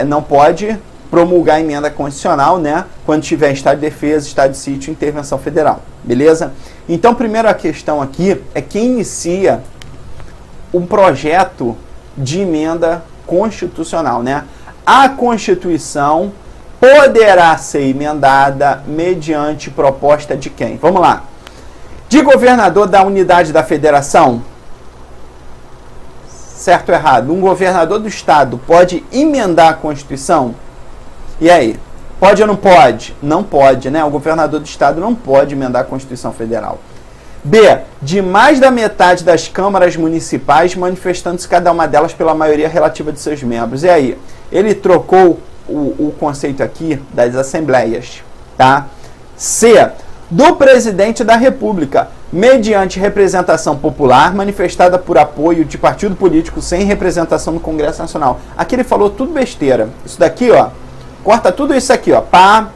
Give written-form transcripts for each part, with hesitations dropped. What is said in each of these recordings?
não pode promulgar emenda constitucional, né, quando tiver estado de defesa, estado de sítio, intervenção federal, beleza? Então, primeira questão aqui é quem inicia um projeto de emenda constitucional, né? A Constituição poderá ser emendada mediante proposta de quem? Vamos lá. De governador da unidade da federação? Certo ou errado? Um governador do estado pode emendar a Constituição? E aí? Pode ou não pode? Não pode, né? O governador do estado não pode emendar a Constituição Federal. B. De mais da metade das câmaras municipais, manifestando-se cada uma delas pela maioria relativa de seus membros. E aí? Ele trocou o conceito aqui das assembleias, tá? C. Do presidente da República, mediante representação popular, manifestada por apoio de partido político sem representação no Congresso Nacional. Aqui ele falou tudo besteira. Isso daqui, ó, corta tudo isso aqui, ó. Pá.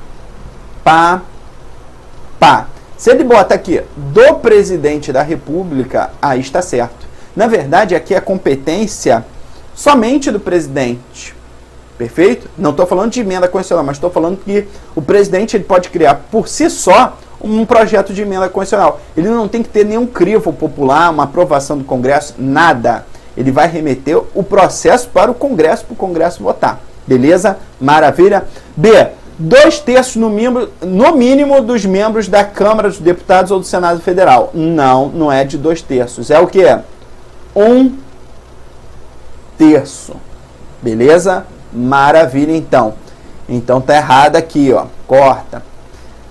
Se ele bota aqui do presidente da República, aí está certo. Na verdade, aqui é competência somente do presidente. Perfeito? Não estou falando de emenda constitucional, mas estou falando que o presidente ele pode criar por si só um projeto de emenda constitucional. Ele não tem que ter nenhum crivo popular, uma aprovação do Congresso, nada. Ele vai remeter o processo para o Congresso votar. Beleza? Maravilha. B. 2/3 no mínimo dos membros da Câmara dos Deputados ou do Senado Federal. Não é de 2/3. É o quê? 1/3. Beleza? Maravilha, então. Então tá errado aqui, ó. Corta.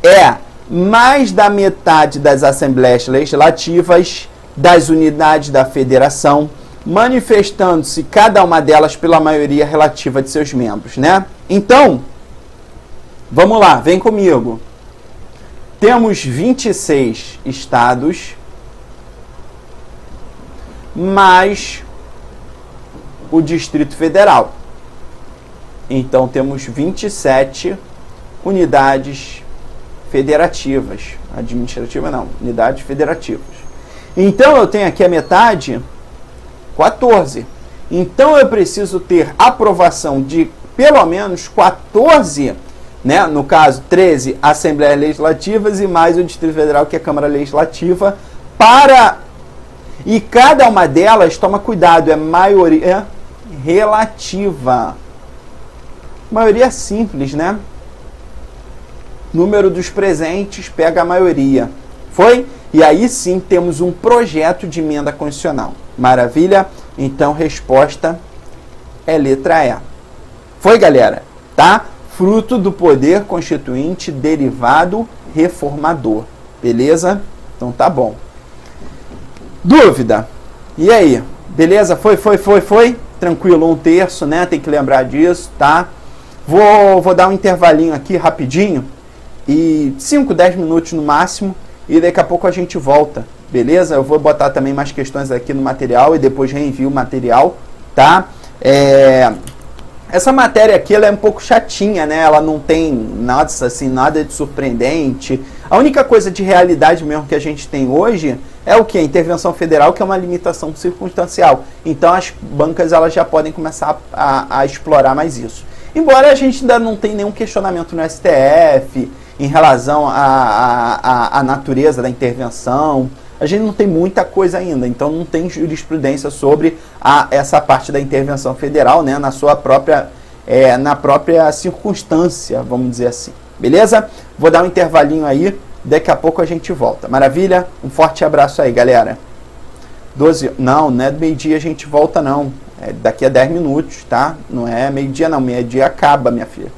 É mais da metade das assembleias legislativas das unidades da federação, manifestando-se cada uma delas pela maioria relativa de seus membros, né? Então, vamos lá, vem comigo. Temos 26 estados, mais o Distrito Federal. Então, temos 27 unidades federativas. Administrativa não, unidades federativas. Então, eu tenho aqui a metade, 14. Então, eu preciso ter aprovação de pelo menos 14, né? No caso, 13 Assembleias Legislativas e mais o Distrito Federal, que é a Câmara Legislativa, para... E cada uma delas, toma cuidado, é maioria relativa. Maioria simples, né? Número dos presentes pega a maioria. Foi? E aí sim temos um projeto de emenda constitucional. Maravilha? Então, resposta é letra E. Foi, galera? Tá? Fruto do poder constituinte derivado reformador. Beleza? Então tá bom. Dúvida? E aí? Beleza? Foi? Tranquilo, 1/3, né? Tem que lembrar disso, tá? Vou dar um intervalinho aqui rapidinho. E 5, 10 minutos no máximo. E daqui a pouco a gente volta. Beleza? Eu vou botar também mais questões aqui no material e depois reenvio o material, tá? Essa matéria aqui ela é um pouco chatinha, né? Ela não tem nada, assim, nada de surpreendente. A única coisa de realidade mesmo que a gente tem hoje é o que? A intervenção federal, que é uma limitação circunstancial. Então as bancas elas já podem começar a explorar mais isso. Embora a gente ainda não tenha nenhum questionamento no STF em relação à natureza da intervenção. A gente não tem muita coisa ainda, então não tem jurisprudência sobre essa parte da intervenção federal, né, na própria circunstância, vamos dizer assim. Beleza? Vou dar um intervalinho aí, daqui a pouco a gente volta. Maravilha? Um forte abraço aí, galera. 12... Não é do meio-dia a gente volta, não. É daqui a 10 minutos, tá? Não é meio-dia, não. Meio-dia acaba, minha filha.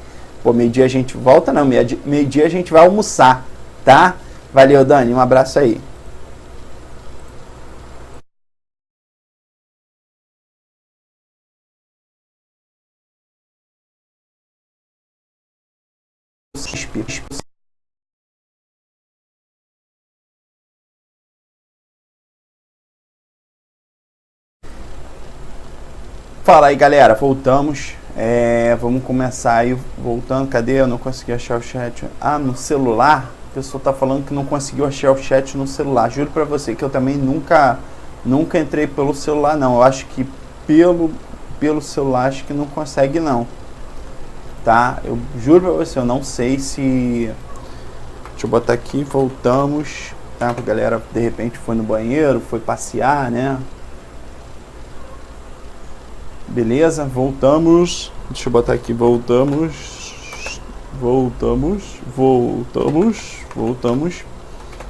Pô, meio-dia a gente volta, não. Meio-dia a gente vai almoçar, tá? Valeu, Dani. Um abraço aí. Fala aí, galera, voltamos. Vamos começar aí, voltando. Cadê? Eu não consegui achar o chat. No celular? A pessoa tá falando que não conseguiu achar o chat no celular. Juro pra você que eu também nunca entrei pelo celular, não. Eu acho que pelo celular acho que não consegue, não. tá? Eu juro pra você, eu não sei se... Deixa eu botar aqui, voltamos, tá? A galera, de repente, foi no banheiro, foi passear, né? Beleza, voltamos. Deixa eu botar aqui, voltamos.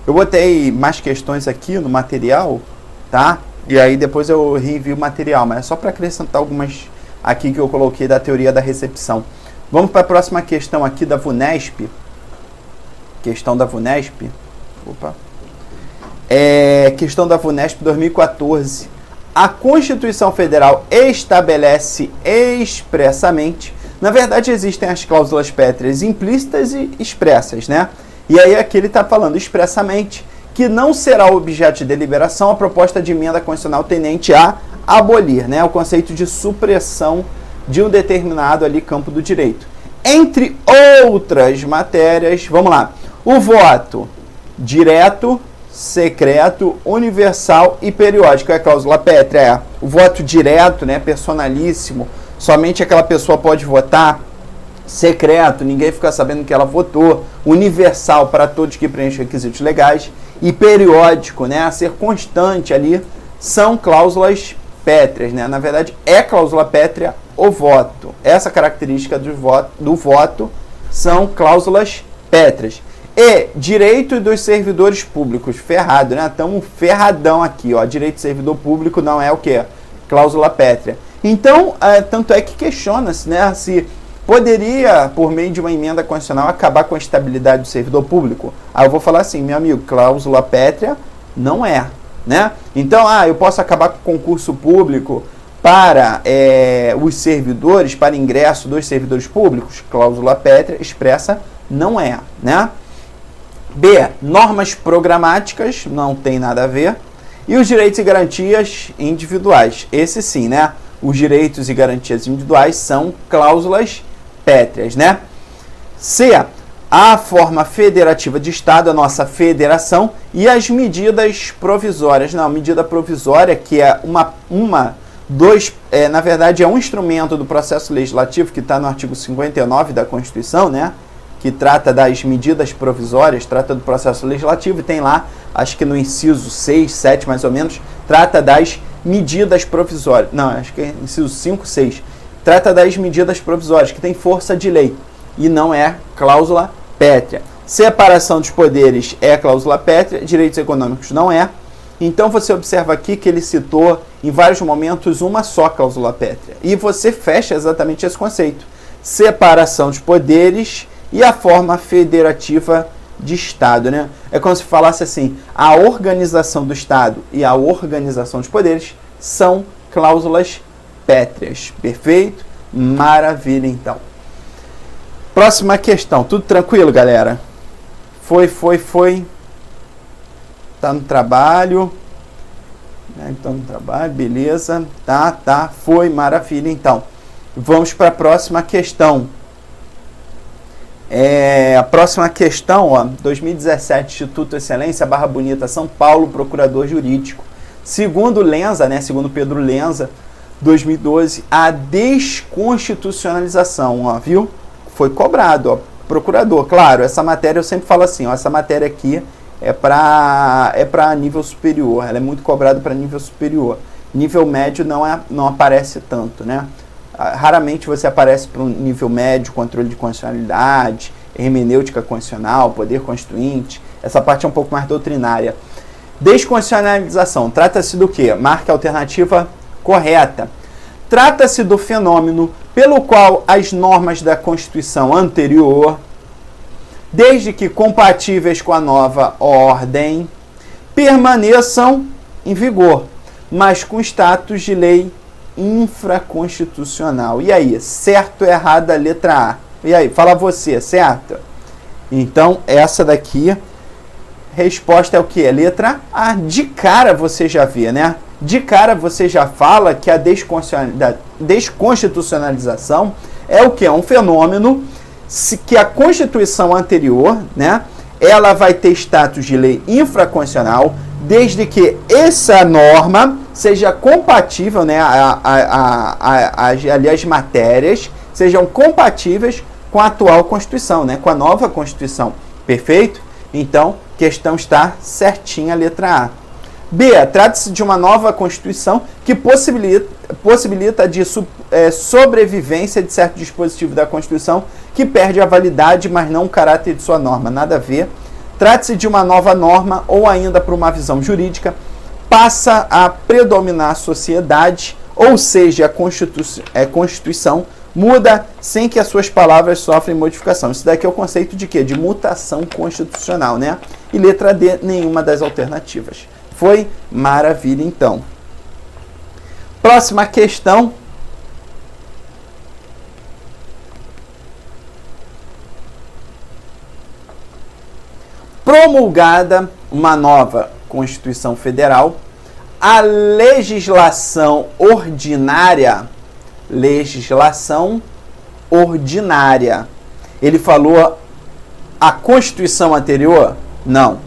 Eu botei mais questões aqui no material, tá? E aí depois eu reenvio o material, mas é só para acrescentar algumas aqui que eu coloquei da teoria da recepção. Vamos para a próxima questão aqui da VUNESP. Questão da VUNESP. Questão da VUNESP 2014. A Constituição Federal estabelece expressamente... Na verdade, existem as cláusulas pétreas implícitas e expressas, né? E aí aqui ele está falando expressamente que não será objeto de deliberação a proposta de emenda constitucional tendente a abolir, né, o conceito de supressão de um determinado ali campo do direito. Entre outras matérias, vamos lá, o voto direto, secreto, universal e periódico. É a cláusula pétrea, o voto direto, né, personalíssimo, somente aquela pessoa pode votar. Secreto, ninguém fica sabendo que ela votou. Universal, para todos que preenchem requisitos legais. E periódico, né, a ser constante ali, são cláusulas pétreas, né? Na verdade, é cláusula pétrea o voto. Essa característica do voto são cláusulas pétreas. E direito dos servidores públicos, ferrado, né? Estamos ferradão aqui, ó. Direito do servidor público não é o quê? Cláusula pétrea. Então, tanto é que questiona-se, né, se poderia, por meio de uma emenda constitucional, acabar com a estabilidade do servidor público. Aí eu vou falar assim, meu amigo, cláusula pétrea não é, né? Então, eu posso acabar com o concurso público para os servidores, para ingresso dos servidores públicos? Cláusula pétrea expressa não é, né? B, normas programáticas, não tem nada a ver. E os direitos e garantias individuais, esse sim, né? Os direitos e garantias individuais são cláusulas pétreas, né? C, a forma federativa de Estado, a nossa federação, e as medidas provisórias. Não, medida provisória, que é na verdade é um instrumento do processo legislativo que está no artigo 59 da Constituição, né? Que trata das medidas provisórias, trata do processo legislativo, e tem lá, acho que no inciso 6, 7 mais ou menos, trata das medidas provisórias. Não, acho que é inciso 5, 6. Trata das medidas provisórias, que tem força de lei, e não é cláusula pétrea. Separação dos poderes é cláusula pétrea, direitos econômicos não é. Então você observa aqui que ele citou em vários momentos uma só cláusula pétrea. E você fecha exatamente esse conceito. Separação dos poderes e a forma federativa de Estado, né? É como se falasse assim, a organização do Estado e a organização dos poderes são cláusulas pétreas. Perfeito? Maravilha, então. Próxima questão. Tudo tranquilo, galera? Foi. Tá no trabalho. Então, no trabalho, beleza. Tá. Foi, maravilha, então. Vamos para a próxima questão. A próxima questão, ó, 2017, Instituto Excelência, Barra Bonita, São Paulo, Procurador Jurídico. Segundo Lenza, né, segundo Pedro Lenza, 2012, a desconstitucionalização, ó, viu? Foi cobrado, ó, procurador. Claro, essa matéria eu sempre falo assim, ó, essa matéria aqui é para nível superior, ela é muito cobrada para nível superior. Nível médio não aparece tanto, né? Raramente você aparece para um nível médio, controle de constitucionalidade, hermenêutica constitucional, poder constituinte. Essa parte é um pouco mais doutrinária. Desconstitucionalização. Trata-se do quê? Marque a alternativa correta. Trata-se do fenômeno pelo qual as normas da Constituição anterior, desde que compatíveis com a nova ordem, permaneçam em vigor, mas com status de lei infraconstitucional. E aí, certo ou errado a letra A? E aí, fala você, certo? Então, essa daqui, resposta é o que? Letra A. De cara você já vê, né? De cara você já fala que a desconstitucionalização é o que? É um fenômeno que a Constituição anterior, né, ela vai ter status de lei infraconstitucional, desde que essa norma seja compatível, né, ali as matérias sejam compatíveis com a atual Constituição, né? Com a nova Constituição. Perfeito? Então, questão está certinha, a letra A. B. Trata-se de uma nova Constituição que possibilita a sobrevivência de certo dispositivo da Constituição que perde a validade, mas não o caráter de sua norma. Nada a ver. Trata-se de uma nova norma, ou ainda por uma visão jurídica, passa a predominar a sociedade, ou seja, a Constituição muda sem que as suas palavras sofrem modificação. Isso daqui é o conceito de quê? De mutação constitucional, né? E letra D, nenhuma das alternativas. Foi? Maravilha, então. Próxima questão. Promulgada uma nova Constituição Federal, a legislação ordinária, ele falou a Constituição anterior? Não.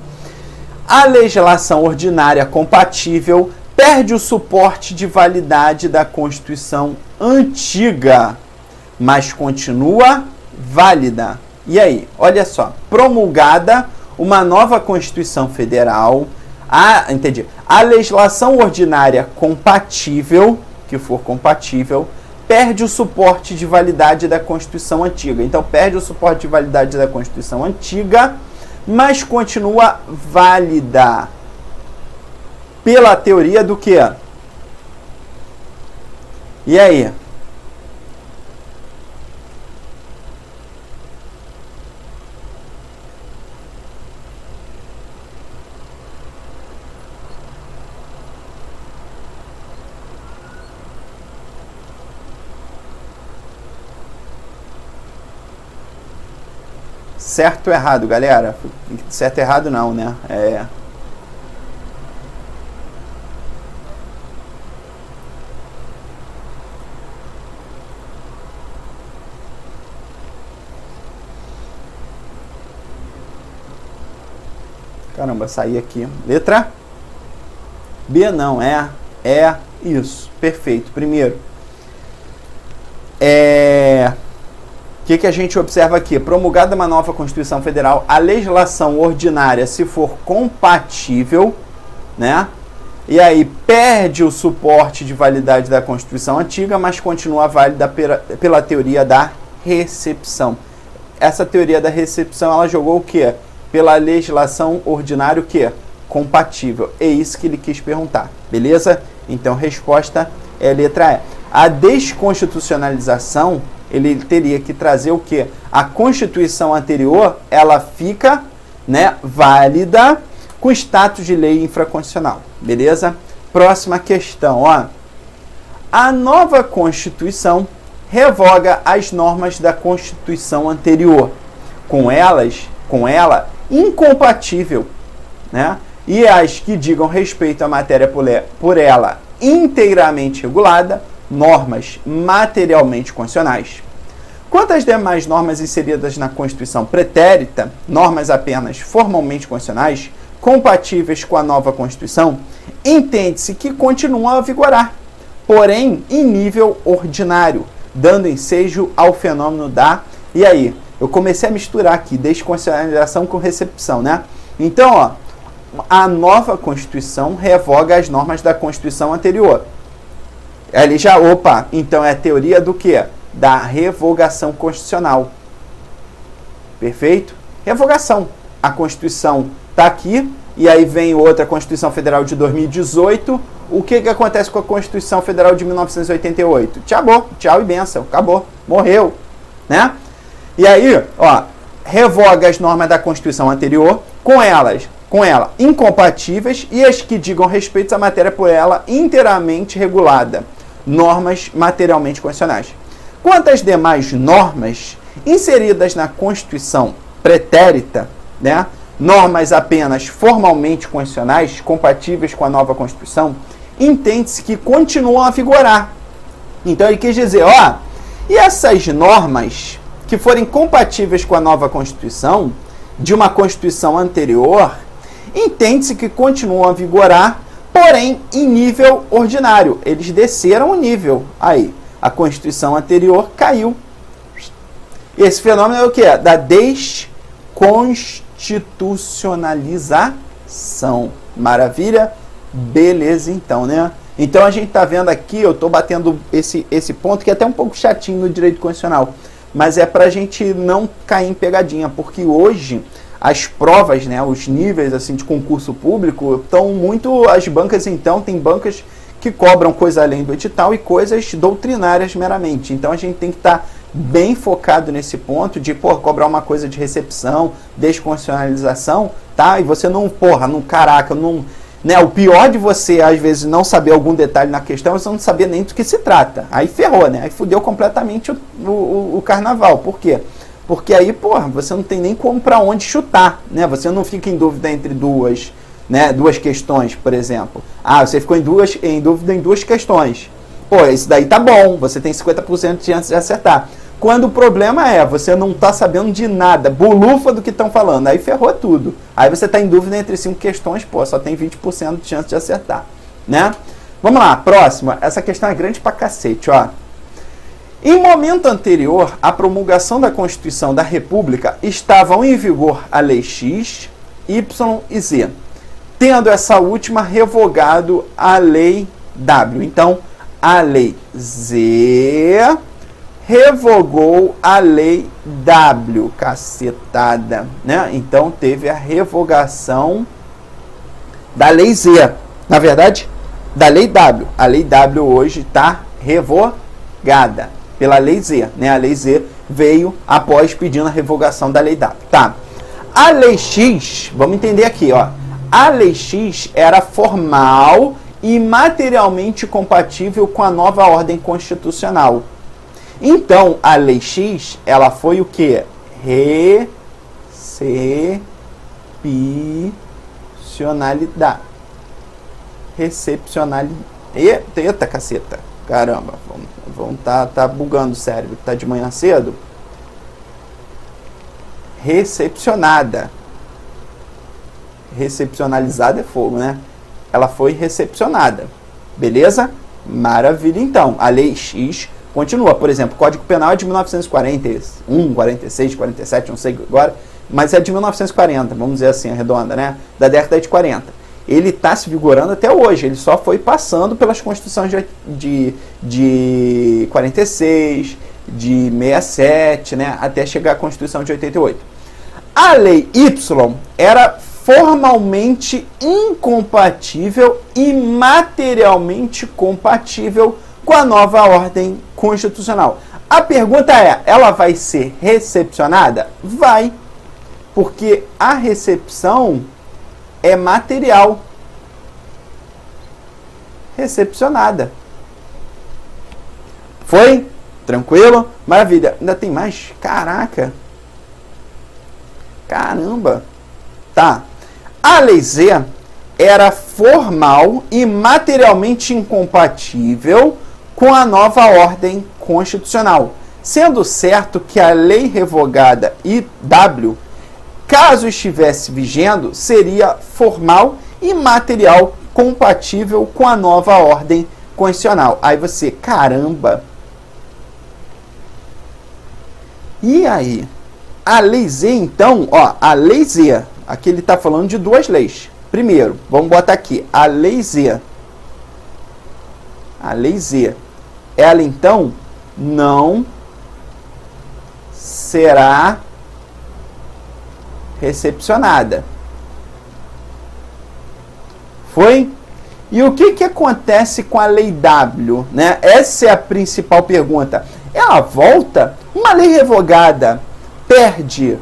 A legislação ordinária compatível perde o suporte de validade da Constituição antiga, mas continua válida. E aí, olha só, promulgada uma nova Constituição Federal, a legislação ordinária compatível, que for compatível, perde o suporte de validade da Constituição antiga. Então, perde o suporte de validade da Constituição antiga, mas continua válida. Pela teoria do quê? E aí? Certo ou errado, galera? Certo ou errado não, né? Caramba, saí aqui. Letra B não, é isso. Perfeito. Primeiro, o que a gente observa aqui? Promulgada uma nova Constituição Federal, a legislação ordinária, se for compatível, né? E aí perde o suporte de validade da Constituição antiga, mas continua válida pela teoria da recepção. Essa teoria da recepção, ela jogou o quê? Pela legislação ordinária, o quê? Compatível. É isso que ele quis perguntar. Beleza? Então, resposta é a letra E. A desconstitucionalização, ele teria que trazer o quê? A Constituição anterior, ela fica, né, válida com status de lei infraconstitucional. Beleza? Próxima questão, ó. A nova Constituição revoga as normas da Constituição anterior, com ela incompatível, né? E as que digam respeito à matéria por ela inteiramente regulada, normas materialmente constitucionais. Quanto às demais normas inseridas na Constituição pretérita, normas apenas formalmente constitucionais, compatíveis com a nova Constituição, entende-se que continuam a vigorar, porém em nível ordinário, dando ensejo ao fenômeno da... E aí, eu comecei a misturar aqui desconstitucionalização com recepção, né? Então, ó, a nova Constituição revoga as normas da Constituição anterior. Ali já, então é a teoria do quê? Da revogação constitucional. Perfeito? Revogação. A Constituição está aqui, e aí vem outra Constituição Federal de 2018. O que acontece com a Constituição Federal de 1988? Tchau e bênção. Acabou. Morreu. Né? E aí, ó, revoga as normas da Constituição anterior, com ela incompatíveis, e as que digam respeito à matéria por ela inteiramente regulada, normas materialmente constitucionais. Quanto às demais normas inseridas na Constituição pretérita, né, normas apenas formalmente constitucionais, compatíveis com a nova Constituição, entende-se que continuam a vigorar. Então ele quis dizer, ó, e essas normas que forem compatíveis com a nova Constituição, de uma Constituição anterior, entende-se que continuam a vigorar, porém em nível ordinário. Eles desceram o nível. Aí, a Constituição anterior caiu, E esse fenômeno é o quê? Da desconstitucionalização. Maravilha? Beleza, então, né? Então a gente está vendo aqui, eu estou batendo esse ponto que é até um pouco chatinho no direito constitucional, mas é para a gente não cair em pegadinha, porque hoje as provas, né, os níveis assim de concurso público estão muito, as bancas então, tem bancas que cobram coisa além do edital e coisas doutrinárias meramente. Então a gente tem que estar bem focado nesse ponto de, cobrar uma coisa de recepção, desconstitucionalização, tá? E você não, né, o pior de você, às vezes, não saber algum detalhe na questão é você não saber nem do que se trata. Aí ferrou, né? Aí fudeu completamente o carnaval. Por quê? Porque aí, você não tem nem como para onde chutar, né? Você não fica em dúvida entre duas questões, por exemplo. Você ficou em dúvida em duas questões. Isso daí tá bom, você tem 50% de chance de acertar. Quando o problema é, você não está sabendo de nada, bolufa do que estão falando, aí ferrou tudo. Aí você está em dúvida entre 5 questões, só tem 20% de chance de acertar, né? Vamos lá, próxima. Essa questão é grande pra cacete, ó. Em momento anterior à promulgação da Constituição da República, estavam em vigor a Lei X, Y e Z, tendo essa última revogado a Lei W. Então, a Lei Z revogou a Lei W, cacetada, né? Então teve a revogação da Lei Z, na verdade, da Lei W. A Lei W hoje está revogada pela Lei Z, né? A Lei Z veio após pedindo a revogação da Lei W. Tá. A Lei X, vamos entender aqui, ó. A Lei X era formal e materialmente compatível com a nova ordem constitucional. Então, a Lei X, ela foi o quê? Recepcionalidade. Eita, caceta. Caramba, tá bugando o cérebro. Tá de manhã cedo. Recepcionada. Recepcionalizada é fogo, né? Ela foi recepcionada. Beleza? Maravilha, então. A Lei X continua. Por exemplo, o Código Penal é de 1941, 46, 47, não sei agora, mas é de 1940, vamos dizer assim, arredonda, né? Da década de 40. Ele está se vigorando até hoje, ele só foi passando pelas constituições de 46, de 67, né? Até chegar à Constituição de 88. A Lei Y era formalmente incompatível e materialmente compatível com a nova ordem constitucional. A pergunta é, ela vai ser recepcionada? Vai, porque a recepção é material. Recepcionada. Foi? Tranquilo? Maravilha. Ainda tem mais? Caraca. Caramba. Tá. A Lei Z era formal e materialmente incompatível com a nova ordem constitucional, sendo certo que a lei revogada IW, caso estivesse vigendo, seria formal e material compatível com a nova ordem constitucional. Aí você, caramba. E aí? A Lei Z, então, ó, a Lei Z, aqui ele está falando de duas leis. Primeiro, vamos botar aqui, a Lei Z. A Lei Z. Ela, então, não será recepcionada. Foi? E o que acontece com a Lei W? Né? Essa é a principal pergunta. Ela volta? Uma lei revogada perde...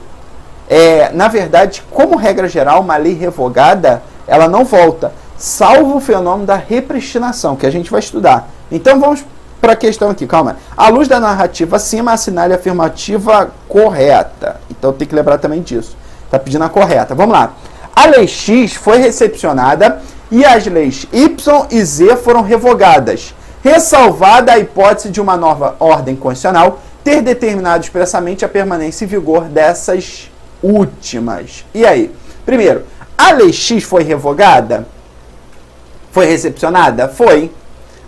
na verdade, como regra geral, uma lei revogada, ela não volta, salvo o fenômeno da repristinação, que a gente vai estudar. Então, vamos para a questão aqui, calma. À luz da narrativa acima, assinale a afirmativa correta. Então, tem que lembrar também disso. Está pedindo a correta. Vamos lá. A Lei X foi recepcionada e as leis Y e Z foram revogadas, ressalvada a hipótese de uma nova ordem constitucional ter determinado expressamente a permanência em vigor dessas últimas. E aí? Primeiro, a Lei X foi revogada? Foi recepcionada? Foi.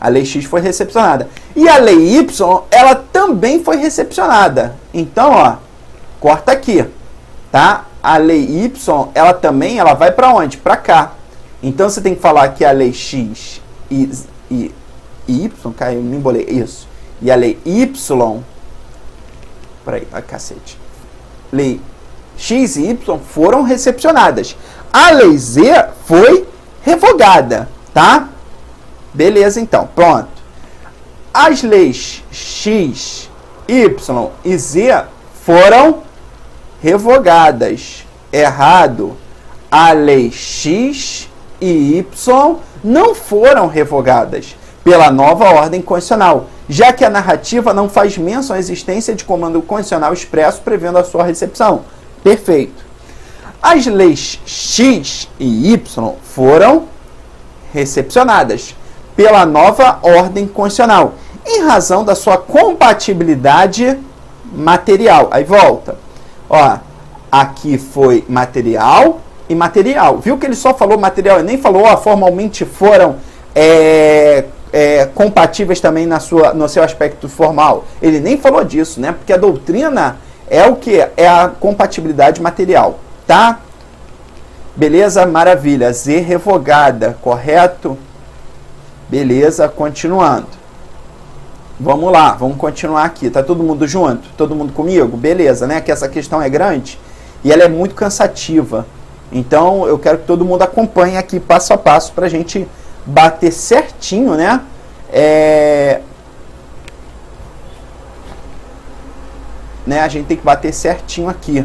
A lei X foi recepcionada. E a lei Y, ela também foi recepcionada. Então, ó, corta aqui, tá? A lei Y, ela também, ela vai para onde? Para cá. Então, você tem que falar que a lei X e Y, caiu, me embolei, isso. E a lei Y, peraí, cacete. Lei X e Y foram recepcionadas. A lei Z foi revogada, tá? Beleza, então, pronto. As leis X, Y e Z foram revogadas. Errado. A lei X e Y não foram revogadas pela nova ordem constitucional, já que a narrativa não faz menção à existência de comando constitucional expresso prevendo a sua recepção. Perfeito. As leis X e Y foram recepcionadas pela nova ordem constitucional, em razão da sua compatibilidade material. Aí volta. Ó, aqui foi material e material. Viu que ele só falou material e nem falou, ó, formalmente foram compatíveis também no seu aspecto formal. Ele nem falou disso, né? Porque a doutrina é o que? É a compatibilidade material, tá? Beleza? Maravilha. Z revogada, correto? Beleza, continuando. Vamos lá, vamos continuar aqui. Tá todo mundo junto? Todo mundo comigo? Beleza, né? Que essa questão é grande e ela é muito cansativa. Então, eu quero que todo mundo acompanhe aqui passo a passo para a gente bater certinho, né? A gente tem que bater certinho aqui.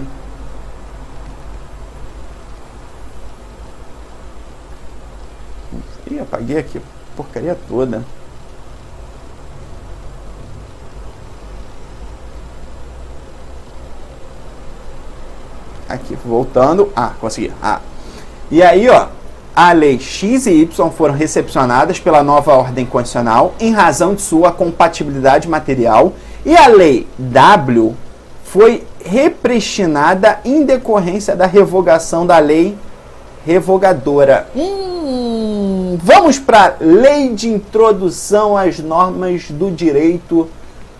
Ih, apaguei aqui. Porcaria toda. Aqui, voltando. Consegui. E aí, ó, a lei X e Y foram recepcionadas pela nova ordem constitucional em razão de sua compatibilidade material e a lei W foi repristinada em decorrência da revogação da lei revogadora. Vamos para a lei de introdução às normas do direito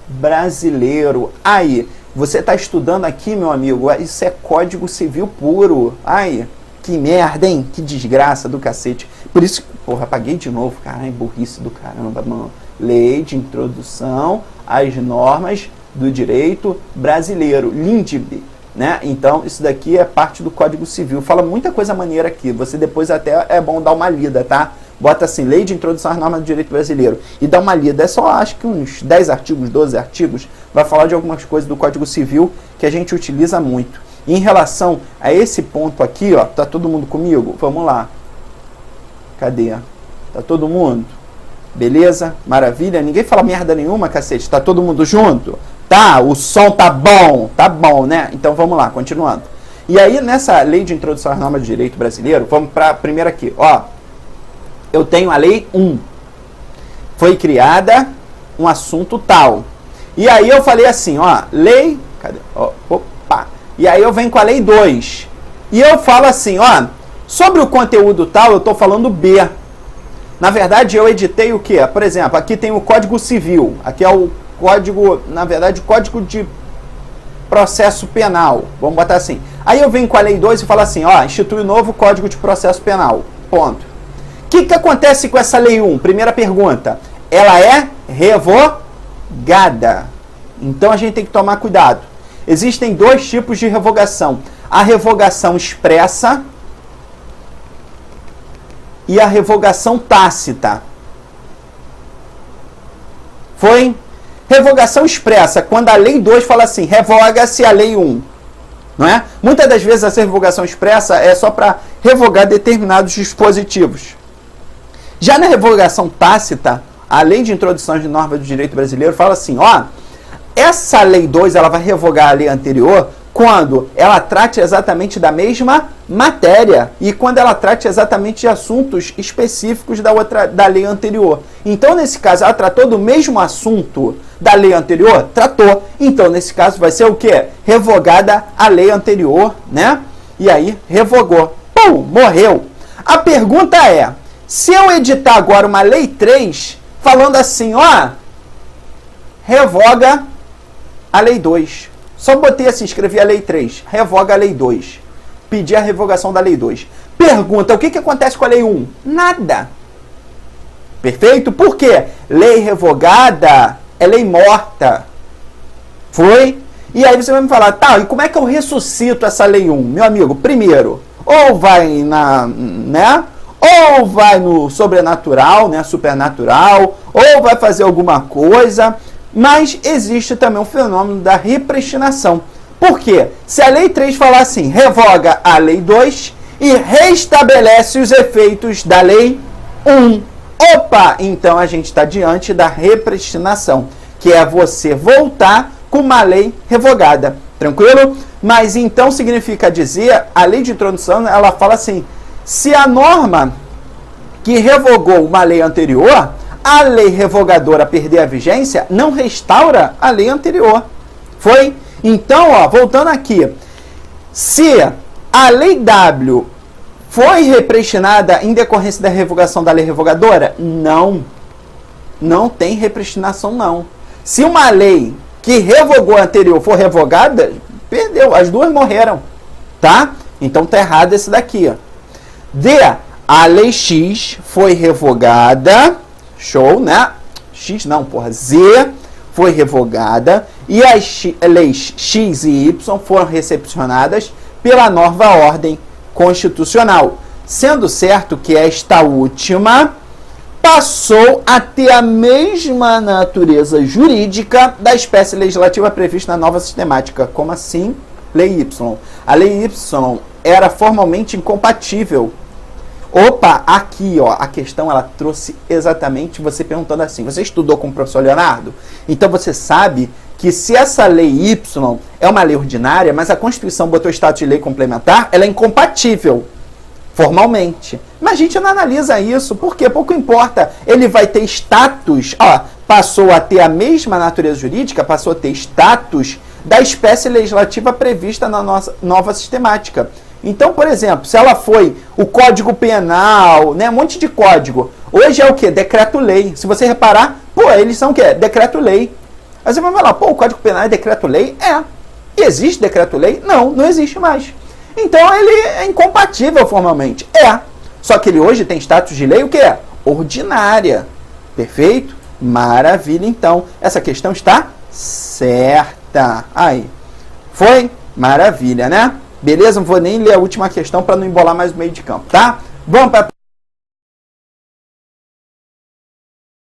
brasileiro. Aí, você está estudando aqui, meu amigo, isso é Código Civil puro. Ai, que merda, hein? Que desgraça do cacete. Por isso, porra, apaguei de novo. Caralho, burrice do caramba, mano. Lei de introdução às normas do direito brasileiro. LINDB, né? Então, isso daqui é parte do Código Civil. Fala muita coisa maneira aqui. Você depois até é bom dar uma lida, tá? Bota assim, Lei de Introdução às Normas do Direito Brasileiro. E dá uma lida. É só, acho que uns 10 artigos, 12 artigos. Vai falar de algumas coisas do Código Civil que a gente utiliza muito. E em relação a esse ponto aqui, ó, tá todo mundo comigo? Vamos lá. Cadê? Tá todo mundo? Beleza? Maravilha? Ninguém fala merda nenhuma, cacete. Tá todo mundo junto? Tá? O som tá bom? Tá bom, né? Então vamos lá, continuando. E aí, nessa Lei de Introdução às Normas do Direito Brasileiro, vamos para a primeira aqui, ó. Eu tenho a Lei 1. Foi criada um assunto tal. E aí eu falei assim, ó, lei... Cadê? Ó, opa! E aí eu venho com a Lei 2. E eu falo assim, ó, sobre o conteúdo tal, eu estou falando B. Na verdade, eu editei o quê? Por exemplo, aqui tem o Código Civil. Aqui é o Código, na verdade, Código de Processo Penal. Vamos botar assim. Aí eu venho com a Lei 2 e falo assim, ó, institui o novo Código de Processo Penal. Ponto. O que acontece com essa Lei 1? Primeira pergunta. Ela é revogada. Então a gente tem que tomar cuidado. Existem dois tipos de revogação. A revogação expressa e a revogação tácita. Foi? Revogação expressa, quando a Lei 2 fala assim, revoga-se a Lei 1. Não é? Muitas das vezes essa revogação expressa é só para revogar determinados dispositivos. Já na revogação tácita, a Lei de Introdução de Normas do Direito Brasileiro fala assim, ó, essa Lei 2 ela vai revogar a lei anterior quando ela trate exatamente da mesma matéria e quando ela trate exatamente de assuntos específicos da lei anterior. Então, nesse caso, ela tratou do mesmo assunto da lei anterior? Tratou. Então, nesse caso, vai ser o quê? Revogada a lei anterior, né? E aí, revogou. Pum, morreu. A pergunta é, se eu editar agora uma Lei 3 falando assim, ó, revoga a Lei 2. Só botei assim, escrevi a Lei 3, revoga a Lei 2. Pedi a revogação da Lei 2. Pergunta, o que acontece com a Lei 1? Nada. Perfeito? Por quê? Lei revogada é lei morta. Foi? E aí você vai me falar, tá, e como é que eu ressuscito essa Lei 1? Meu amigo, primeiro, ou vai ou vai no sobrenatural, né, supernatural, ou vai fazer alguma coisa, mas existe também um fenômeno da repristinação. Por quê? Se a Lei 3 falar assim, revoga a Lei 2 e restabelece os efeitos da Lei 1. Opa! Então a gente está diante da repristinação, que é você voltar com uma lei revogada. Tranquilo? Mas então significa dizer, a lei de introdução, ela fala assim, se a norma que revogou uma lei anterior, a lei revogadora perder a vigência, não restaura a lei anterior. Foi? Então, ó, voltando aqui, se a lei W foi repristinada em decorrência da revogação da lei revogadora, não tem repristinação, não. Se uma lei que revogou a anterior for revogada, perdeu, as duas morreram, tá? Então tá errado esse daqui, ó. A lei X foi revogada, show, né? X não, porra, Z foi revogada e as leis X e Y foram recepcionadas pela nova ordem constitucional, sendo certo que esta última passou a ter a mesma natureza jurídica da espécie legislativa prevista na nova sistemática. Como assim? Lei Y. A Lei Y era formalmente incompatível. Opa, aqui, ó, a questão ela trouxe exatamente você perguntando assim, você estudou com o professor Leonardo? Então você sabe que se essa Lei Y é uma lei ordinária, mas a Constituição botou status de lei complementar, ela é incompatível, formalmente. Mas a gente não analisa isso, porque pouco importa. Ele vai ter status, ó, passou a ter a mesma natureza jurídica, passou a ter status da espécie legislativa prevista na nossa nova sistemática. Então, por exemplo, se ela foi o Código Penal, né, um monte de código, hoje é o quê? Decreto-lei. Se você reparar, pô, eles são o quê? Decreto-lei. Aí você vai falar, pô, o Código Penal é decreto-lei? É. E existe decreto-lei? Não existe mais. Então, ele é incompatível formalmente. É. Só que ele hoje tem status de lei o quê? Ordinária. Perfeito? Maravilha, então. Essa questão está certa. Aí. Foi? Maravilha, né? Beleza? Não vou nem ler a última questão para não embolar mais o meio de campo, tá? Vamos para